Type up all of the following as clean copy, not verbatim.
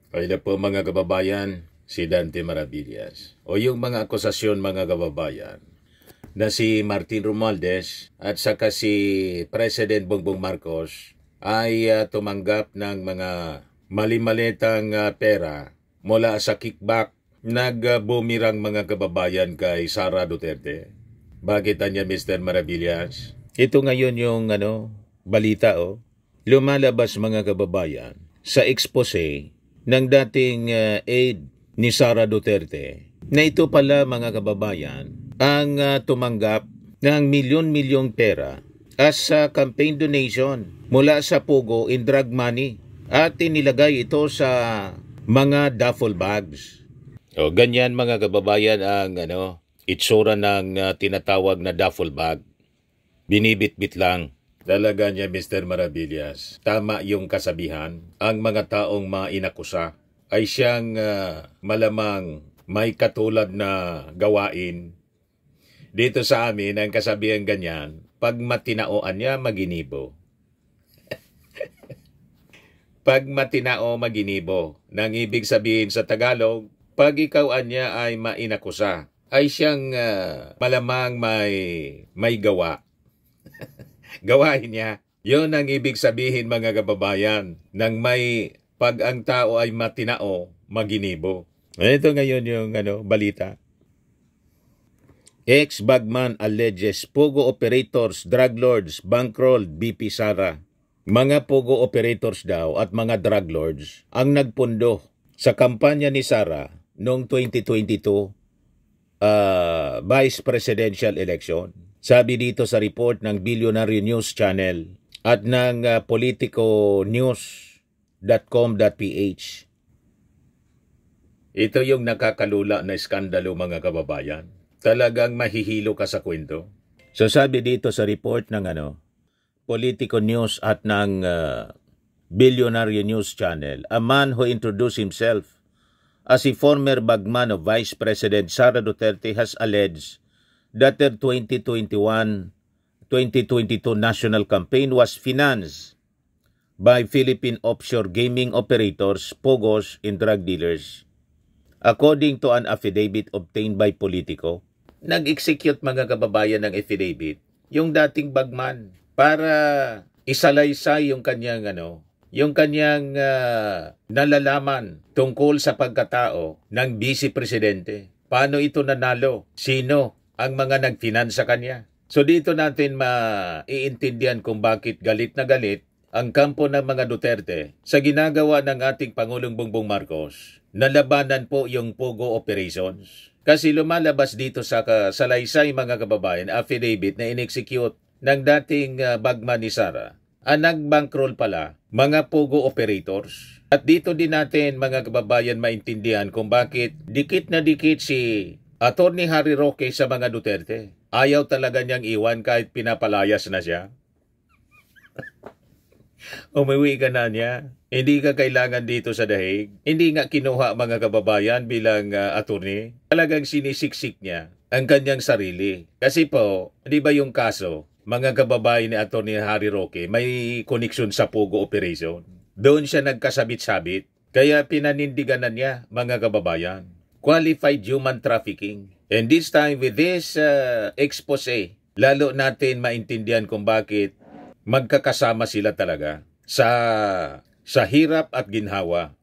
Ay na po mga kababayan, si Dante Maravillas. O yung mga akusasyon mga kababayan na si Martin Romualdez at saka si President Bongbong Marcos ay tumanggap ng mga mali-malitang pera mula sa kickback nagbumirang mga kababayan kay Sara Duterte. Bakit anya Mr. Maravillas? Ito ngayon yung balita lumalabas mga kababayan sa expose ng dating aide ni Sara Duterte na ito pala mga kababayan ang tumanggap ng milyon-milyong pera as a campaign donation mula sa Pogo in drug money at inilagay ito sa mga duffel bags. O ganyan mga kababayan ang itsura ng tinatawag na duffel bag. Binibit-bit lang. Talaga niya Mr. Maravillas. Tama yung kasabihan. Ang mga taong mainakusa ay siyang malamang may katulad na gawain. Dito sa amin, ang kasabihan ganyan, pag matinaoan niya, maginibo. Pag matinao, maginibo. Nang ibig sabihin sa Tagalog, pag ikaw niya ay mainakusa, ay siyang malamang may gawa. Gawain niya. Yun ang ibig sabihin mga kababayan nang pag ang tao ay matinao, maginibo. Ito ngayon yung balita. Ex-bagman alleges Pogo operators, drug lords, bankrolled BP Sara. Mga Pogo operators daw at mga drug lords ang nagpundo sa kampanya ni Sara noong 2022 vice presidential election. Sabi dito sa report ng Billionaire News Channel at ng politiconews.com.ph. Ito yung nakakalula na iskandalo mga kababayan. Talagang mahihilo ka sa kwento. So sabi dito sa report ng Politico News at ng Billionaire News Channel, a man who introduced himself as a former bagman of Vice President Sara Duterte has alleged that their 2021-2022 national campaign was financed by Philippine offshore gaming operators, Pogos, and drug dealers. According to an affidavit obtained by Politico, nag-execute mga kababayan ng affidavit yung dating bagman para isalaysay yung kanyang nalalaman tungkol sa pagkatao ng Vice Presidente. Paano ito nanalo? Sino ang mga nag-finance sa kanya? So dito natin maiintindihan kung bakit galit na galit ang kampo ng mga Duterte sa ginagawa ng ating Pangulong Bongbong Marcos. Nalabanan po yung Pogo operations. Kasi lumalabas dito sa salaysay mga kababayan, affidavit na in-execute ng dating bagman ni Sara. Ang nag-bankroll pala, mga Pogo operators. At dito din natin mga kababayan maintindihan kung bakit dikit na dikit si Attorney Harry Roque sa mga Duterte. Ayaw talaga niyang iwan kahit pinapalayas na siya. Umuwi ka na niya. Hindi ka kailangan dito sa dahig. Hindi nga kinuha mga kababayan bilang attorney. Talagang sinisiksik niya ang kanyang sarili. Kasi po, di ba yung kaso, mga kababayan ni Attorney Harry Roque may koneksyon sa Pogo operation. Doon siya nagkasabit-sabit. Kaya pinanindigan na niya mga kababayan. Qualified human trafficking. And this time with this expose, lalo natin maintindihan kung bakit magkakasama sila talaga sa hirap at ginhawa.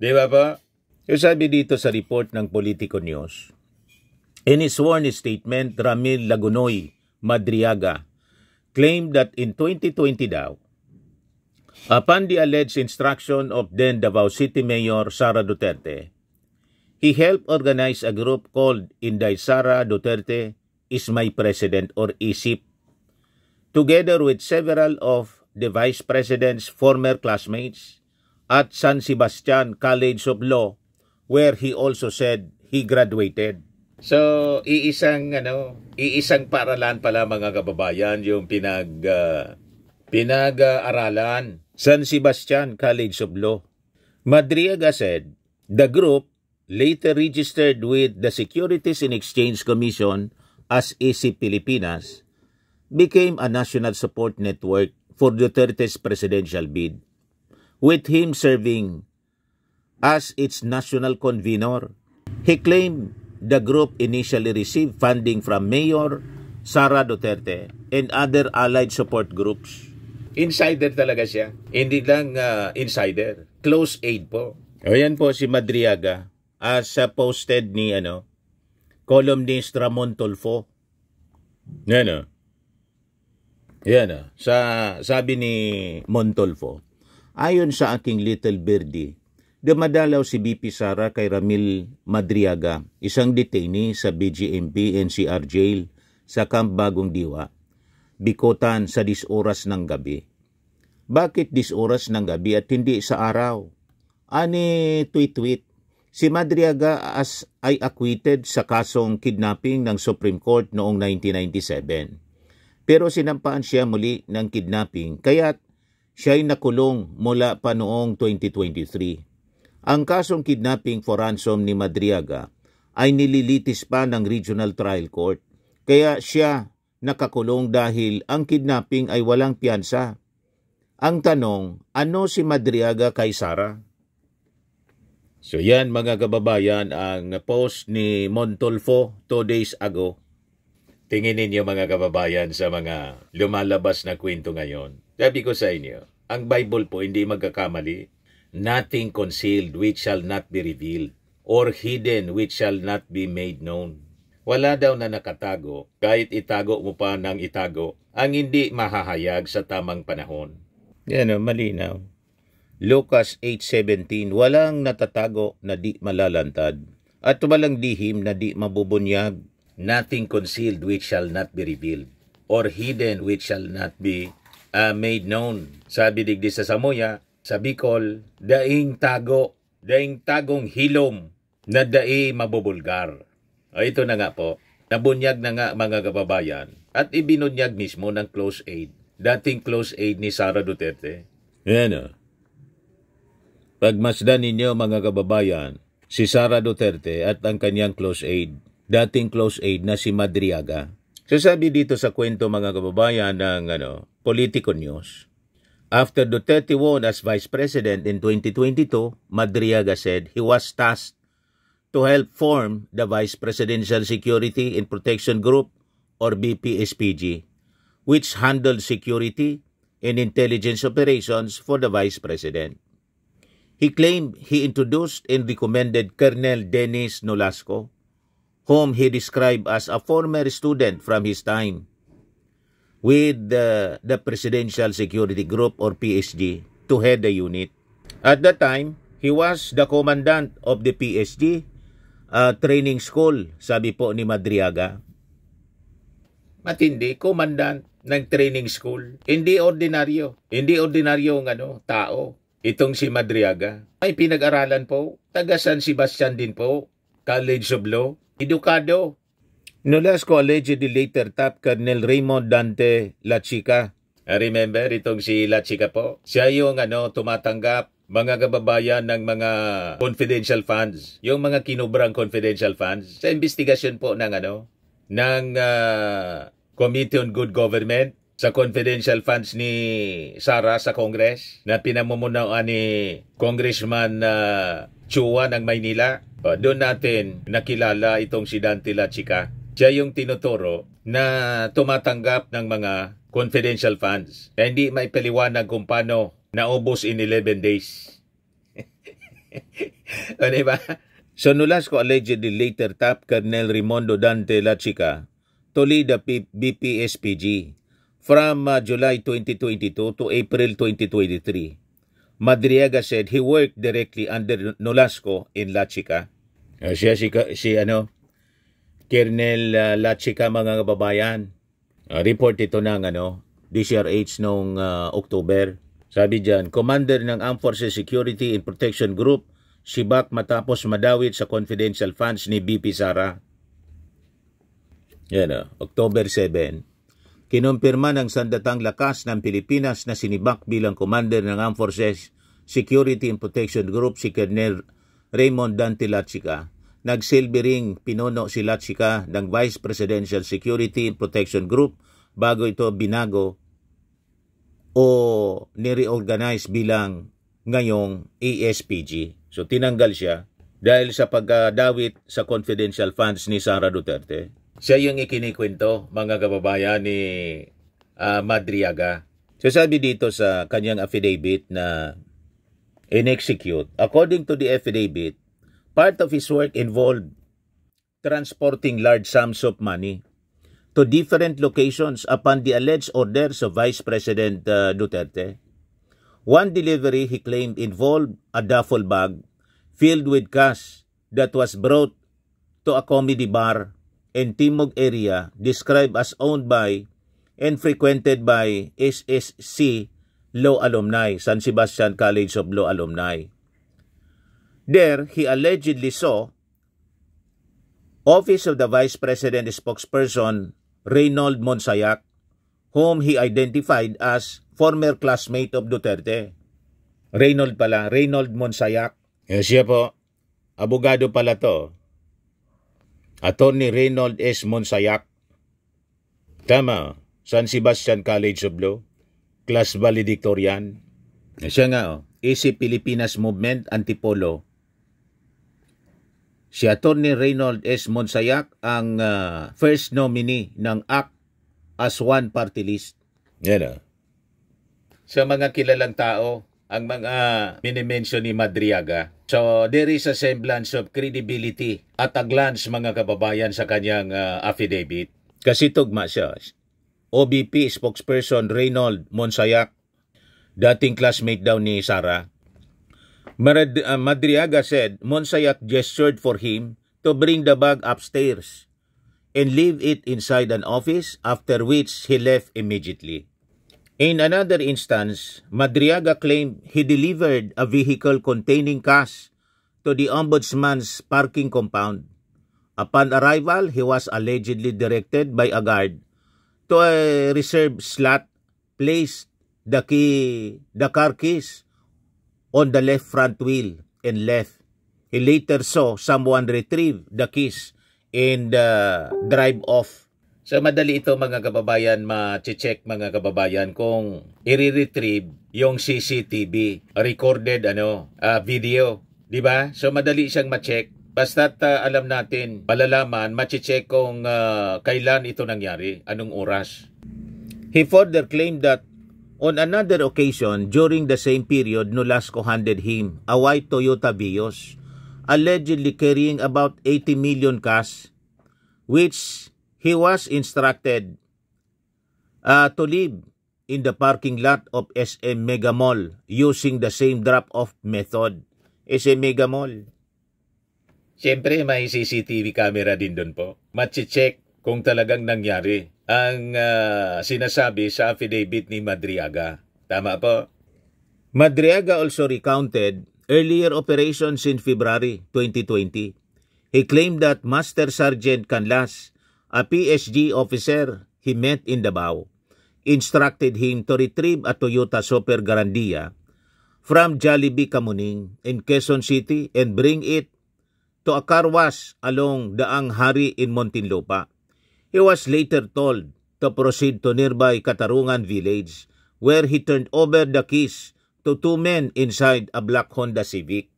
Di ba ba? Yung sabi dito sa report ng Politico News, in his sworn statement, Ramil Lagunoy Madriaga claimed that in 2020 daw, upon the alleged instruction of then Davao City Mayor Sara Duterte, he helped organize a group called Inday Sara Duterte is My President or ISIP, together with several of the Vice President's former classmates at San Sebastian College of Law, where he also said he graduated. So, iisang paaralan pala mga kababayan yung pinag-aralan, San Sebastian College of Law. Madriaga said, the group later registered with the Securities and Exchange Commission as ISIP Pilipinas, became a national support network for Duterte's presidential bid, with him serving as its national convener. He claimed the group initially received funding from Mayor Sara Duterte and other allied support groups. Insider talaga siya. Hindi lang insider. Close aid po. O yan po si Madriaga as posted ni columnist Ramon Tulfo. Yan sabi ni Montolfo, ayon sa aking little birdie, dumadalaw si BP Sara kay Ramil Madriaga, isang detainee sa BGMP NCR Jail sa Camp Bagong Diwa, Bikutan sa 10 oras ng gabi. Bakit 10 oras ng gabi at hindi sa araw? Ani tweet. Si Madriaga ay acquitted sa kasong kidnapping ng Supreme Court noong 1997. Pero sinampaan siya muli ng kidnapping kaya't siya ay nakulong mula pa noong 2023. Ang kasong kidnapping for ransom ni Madriaga ay nililitis pa ng Regional Trial Court kaya siya nakakulong dahil ang kidnapping ay walang piyansa. Ang tanong, ano si Madriaga kay Sara? So yan mga kababayan ang post ni Montolfo 2 days ago. Tingin ninyo mga kababayan sa mga lumalabas na kwento ngayon. Sabi ko sa inyo, ang Bible po hindi magkakamali. Nothing concealed which shall not be revealed, or hidden which shall not be made known. Wala daw na nakatago, kahit itago mo pa ng itago, ang hindi mahahayag sa tamang panahon. Yan malinaw. Lucas 8:17, walang natatago na di malalantad, at walang lihim na di mabubunyag. Nothing concealed which shall not be revealed, or hidden which shall not be made known. Sabi digdi sa Samoya, sa Bicol, daing tagong hilom na dai mabubulgar. Ito na nga po, nabunyag na nga mga kababayan at ibinunyag mismo ng close aid, dating close aid ni Sara Duterte. Yan Pagmasdan ninyo mga kababayan, si Sara Duterte at ang kanyang close aid, dating close aid na si Madriaga. Sasabi dito sa kwento mga kababayan ng Politico News. After Duterte won as Vice President in 2022, Madriaga said he was tasked to help form the Vice Presidential Security and Protection Group or BPSPG, which handled security and intelligence operations for the Vice President. He claimed he introduced and recommended Colonel Dennis Nolasco, whom he described as a former student from his time with the Presidential Security Group or PSG to head the unit. At that time, he was the commandant of the PSG training school, sabi po ni Madriaga. Matindi, commandant ng training school. Hindi ordinaryo ng tao. Itong si Madriaga ay pinag-aralan po, taga San Sebastian din po, College of Law. Edukado. Nolasco allegedly later tapped Colonel Raymond Dante Lachica. Remember itong si Lachica po? Siya yung tumatanggap mga kababayan ng mga confidential funds. Yung mga kinubrang confidential funds. Sa investigasyon po ng Committee on Good Government sa confidential funds ni Sara sa Congress na pinamumunuan ni Congressman Chua ng Maynila. Doon natin nakilala itong si Dante Lachica. Siya yung tinuturo na tumatanggap ng mga confidential funds na hindi may paliwanag kung paano naubos in 11 days. O diba? So Nolasco allegedly later tapped Colonel Raimondo Dante Lachica to lead the BPSPG from July 2022 to April 2023. Madriaga said he worked directly under Nolasco in Lachica. Colonel Lachica mga kababayan. Report ito ng DCRH noong October. Sabi diyan, Commander ng Armed Forces Security and Protection Group, sibak matapos madawit sa confidential funds ni BP Sara. Yan October 7. Kinumpirma ng Sandatang Lakas ng Pilipinas na sinibak bilang Commander ng Armed Forces Security and Protection Group si Colonel Raymond Dante Lachica. Nagsilbi ring pinuno si Lachica ng Vice Presidential Security and Protection Group bago ito binago o nireorganize bilang ngayong ASPG. So tinanggal siya dahil sa pagdawit sa confidential funds ni Sara Duterte. Siya yung ikinikwento, mga kababayan, ni Madriaga. So sabi dito sa kanyang affidavit na in-execute, according to the affidavit, part of his work involved transporting large sums of money to different locations upon the alleged orders of Vice President Duterte. One delivery he claimed involved a duffel bag filled with cash that was brought to a comedy bar in Timog area described as owned by and frequented by SSC Law Alumni, San Sebastian College of Law Alumni. There, he allegedly saw Office of the Vice President spokesperson Reynold Monsayac, whom he identified as former classmate of Duterte. Reynold Monsayac. Siya po, abogado pala to. Attorney Reynold S. Monsayac. Tama, San Sebastian College of Law, class valedictorian. Siya nga, Easy Pilipinas Movement Antipolo. Si Attorney Reynold S. Monsayac ang first nominee ng ACT as one party list. Yan. Sa mga kilalang tao, ang mga minimension ni Madriaga. So, there is a semblance of credibility at a glance, mga kababayan, sa kanyang affidavit. Kasi tugma siya. OBP spokesperson Reynold Monsayac, dating classmate daw ni Sara. Madriaga said Monsayac gestured for him to bring the bag upstairs and leave it inside an office, after which he left immediately. In another instance, Madriaga claimed he delivered a vehicle containing cash to the ombudsman's parking compound. Upon arrival, he was allegedly directed by a guard to a reserved slot, placed the car keys on the left front wheel and left. He later saw someone retrieve the keys and drive off. So madali ito, mga kababayan, ma-check, mga kababayan, kung i-retrieve yung CCTV recorded video, di ba? So madali siyang ma-check. Basta't alam natin, malalaman, ma-check kung kailan ito nangyari, anong oras. He further claimed that on another occasion during the same period, Nolasco handed him a white Toyota Vios, allegedly carrying about 80 million cash, which he was instructed to leave in the parking lot of SM Mega Mall using the same drop-off method. SM Mega Mall. Siyempre, may CCTV camera din doon po. Machi-check kung talagang nangyari ang sinasabi sa affidavit ni Madriaga. Tama po? Madriaga also recounted earlier operations in February 2020. He claimed that Master Sergeant Canlas, a PSG officer he met in Davao, instructed him to retrieve a Toyota Super Grandia from Jollibee Kamuning in Quezon City and bring it to a car wash along Daang Hari in Muntinlupa. He was later told to proceed to nearby Katarungan Village, where he turned over the keys to two men inside a black Honda Civic.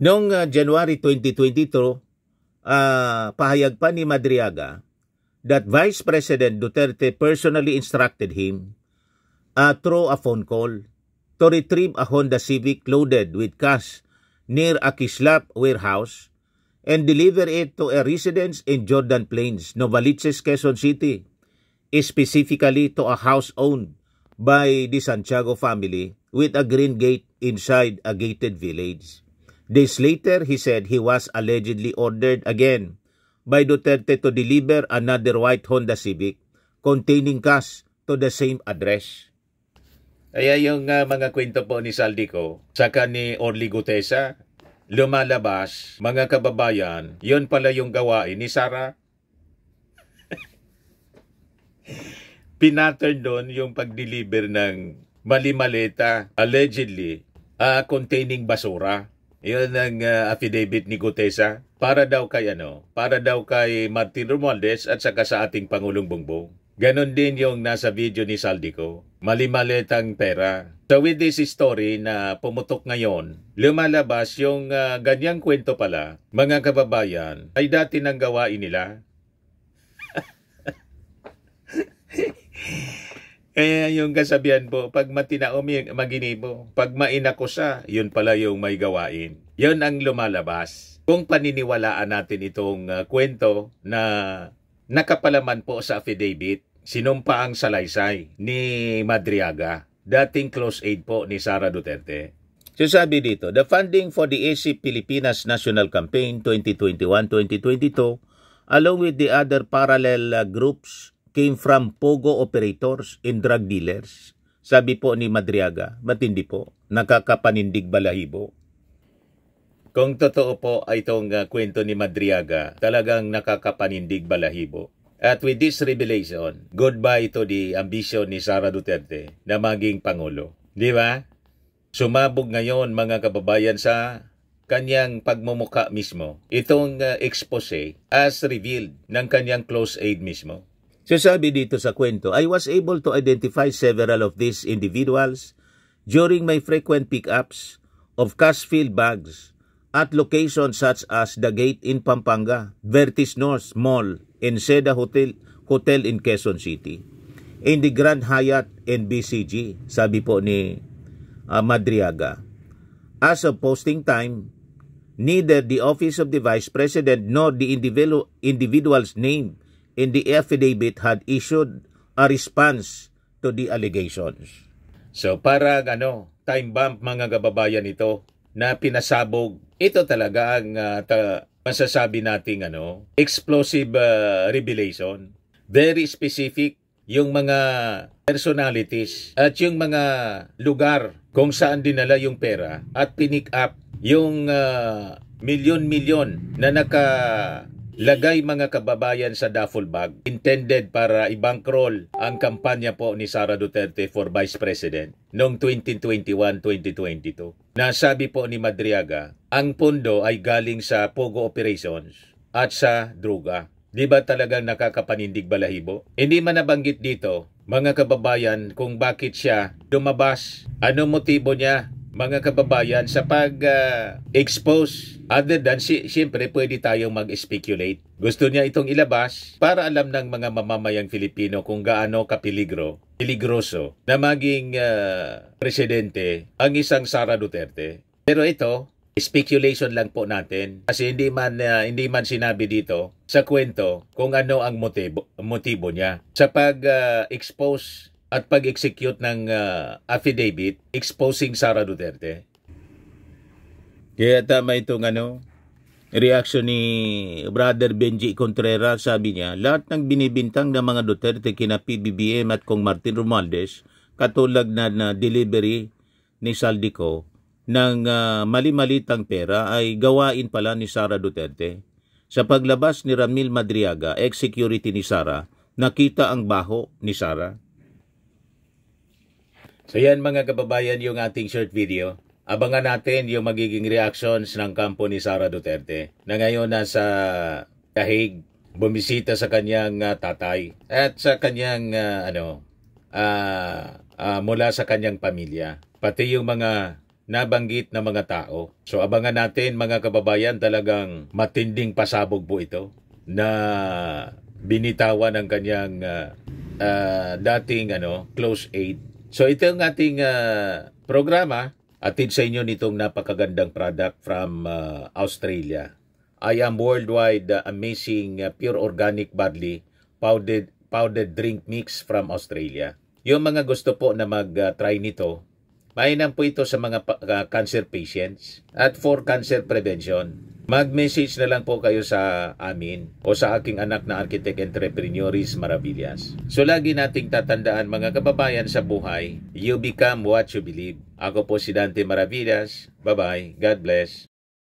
Noong January 2022, pahayag pa ni Madriaga that Vice President Duterte personally instructed him through a phone call to retrieve a Honda Civic loaded with cash near a Kislap warehouse and deliver it to a residence in Jordan Plains, Novaliches, Quezon City, specifically to a house owned by the Santiago family with a green gate inside a gated village. Days later, he said he was allegedly ordered again by Duterte to deliver another white Honda Civic containing cash to the same address. Kaya yung mga kwento po ni Saldico, saka ni Orly Gutesa, lumalabas, mga kababayan, yun pala yung gawain ni Sara. Pinattern doon yung pag-deliver ng mali-maleta, allegedly, containing basura. Yun ang affidavit ni Gutesa para daw kay Martin Romualdez at saka sa ating Pangulong Bongbong. Ganon din yung nasa video ni Saldico. Mali-malitang pera. So with this story na pumutok ngayon, lumalabas yung ganyang kwento pala, mga kababayan, ay dati nang gawain nila. Kaya yung kasabihan po, pag matinaom maginibo, pag mainakusa, yun pala yung may gawain. Yun ang lumalabas. Kung paniniwalaan natin itong kwento na nakapalaman po sa affidavit, sinumpa ang salaysay ni Madriaga, dating close aide po ni Sara Duterte. So sabi dito, the funding for the AC Pilipinas National Campaign 2021-2022 along with the other parallel groups came from POGO operators and drug dealers. Sabi po ni Madriaga, matindi po, nakakapanindig balahibo. Kung totoo po ay itong kwento ni Madriaga, talagang nakakapanindig balahibo. At with this revelation, goodbye to the ambition ni Sara Duterte na maging Pangulo. Di ba? Sumabog ngayon mga kababayan sa kanyang pagmumuka mismo. Itong expose as revealed ng kanyang close aide mismo. So sabi dito sa kwento, I was able to identify several of these individuals during my frequent pickups of cash-filled bags at locations such as The Gate in Pampanga, Vertis North Mall, in Seda Hotel in Quezon City, in the Grand Hyatt in BCG, sabi po ni Madriaga. As of posting time, neither the Office of the Vice President nor the individual's name in the affidavit had issued a response to the allegations. So para time bomb mga kababayan ito na pinasabog. Ito talaga ang masasabi nating explosive revelation. Very specific yung mga personalities at yung mga lugar kung saan dinala yung pera at pinick up yung milyon-milyon na nakalagay mga kababayan sa duffel bag intended para i-bankroll ang kampanya po ni Sara Duterte for Vice President noong 2021-2022. Nasabi po ni Madriaga, ang pondo ay galing sa POGO operations at sa droga. Di ba talagang nakakapanindig balahibo? Hindi man nabanggit dito, mga kababayan, kung bakit siya lumabas. Ano motibo niya, mga kababayan, sa pag-expose? Other than, siyempre, pwede tayong mag-speculate. Gusto niya itong ilabas para alam ng mga mamamayang Filipino kung gaano peligroso na maging presidente ang isang Sara Duterte. Pero ito, speculation lang po natin kasi hindi man sinabi dito sa kwento kung ano ang motibo niya sa pag-expose at pag-execute ng affidavit exposing Sara Duterte. Kaya tama itong reaction ni Brother Benji Contreras. Sabi niya, lahat ng binibintang ng mga Duterte kina PBBM at kung Martin Romualdez, katulad na delivery ni Saldico ng mali-malitang pera ay gawain pala ni Sara Duterte. Sa paglabas ni Ramil Madriaga, ex-security ni Sara, nakita ang baho ni Sara. So yan mga kababayan yung ating short video. Abangan natin yung magiging reactions ng kampo ni Sara Duterte na ngayon nasa Hague, bumisita sa kanyang tatay at sa kanyang mula sa kanyang pamilya, pati yung mga nabanggit na mga tao. So abangan natin mga kababayan, talagang matinding pasabog po ito na binitawan ng kanyang dating close aide. So ito ang ating programa. Atid sa inyo nitong napakagandang product from Australia. I am worldwide amazing pure organic barley powdered drink mix from Australia. Yung mga gusto po na mag-try nito, mainam po ito sa mga cancer patients at for cancer prevention. Mag-message na lang po kayo sa amin o sa aking anak na architect entrepreneur Maravillas. So lagi nating tatandaan mga kababayan sa buhay, you become what you believe. Ako po si Dante Maravillas. Bye-bye. God bless.